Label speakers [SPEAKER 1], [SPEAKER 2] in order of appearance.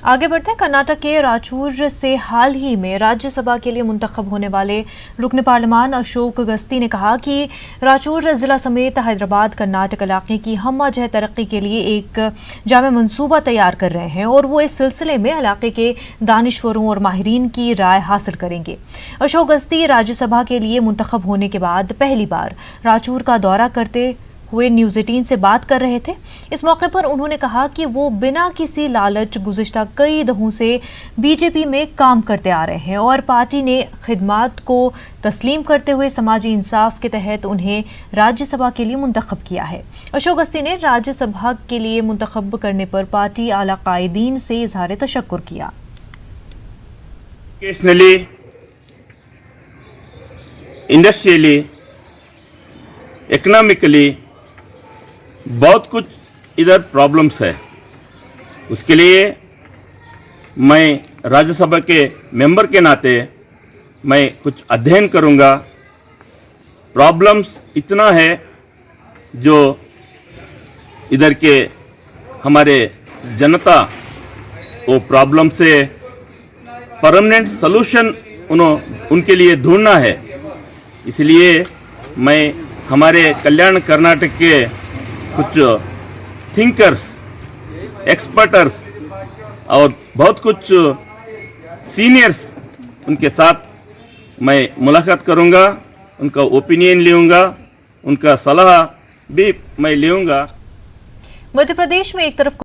[SPEAKER 1] आगे बढ़ते हैं। कर्नाटक के राचूर से हाल ही में राज्यसभा के लिए मुंतखब होने वाले रुकन पार्लिमान अशोक गस्ती ने कहा कि राचूर जिला समेत हैदराबाद कर्नाटक इलाके की हममा जह तरक्की के लिए एक जामे मंसूबा तैयार कर रहे हैं और वो इस सिलसिले में इलाके के दानिश्वरों और माहिरीन की राय हासिल करेंगे। अशोक गस्ती राज्यसभा के लिए मुंतखब होने के बाद पहली बार राचूर का दौरा करते हुए न्यूज़ 18 से बात कर रहे थे। इस मौके पर उन्होंने कहा कि वो बिना किसी लालच गुज़िश्ता कई दहों से बीजेपी में काम करते आ रहे हैं और पार्टी ने खिदमात को तस्लीम करते हुए समाजी इंसाफ के तहत उन्हें राज्यसभा के लिए मुंतखब किया है। अशोक गस्ती ने राज्यसभा के लिए मुंतखब करने पर पार्टी आला कायदीन से इजहार तशक्कुर किया।
[SPEAKER 2] इंडस्ट्रियली, इकोनॉमिकली बहुत कुछ इधर प्रॉब्लम्स है। उसके लिए मैं राज्यसभा के मेंबर के नाते मैं कुछ अध्ययन करूंगा। प्रॉब्लम्स इतना है जो इधर के हमारे जनता वो प्रॉब्लम से परमानेंट सॉल्यूशन उनके लिए ढूंढना है। इसलिए मैं हमारे कल्याण कर्नाटक के कुछ थिंकर्स, एक्सपर्टर्स और बहुत कुछ सीनियर्स उनके साथ मैं मुलाकात करूंगा, उनका ओपिनियन लूँगा, उनका सलाह भी मैं लूँगा।
[SPEAKER 1] मध्य प्रदेश में एक तरफ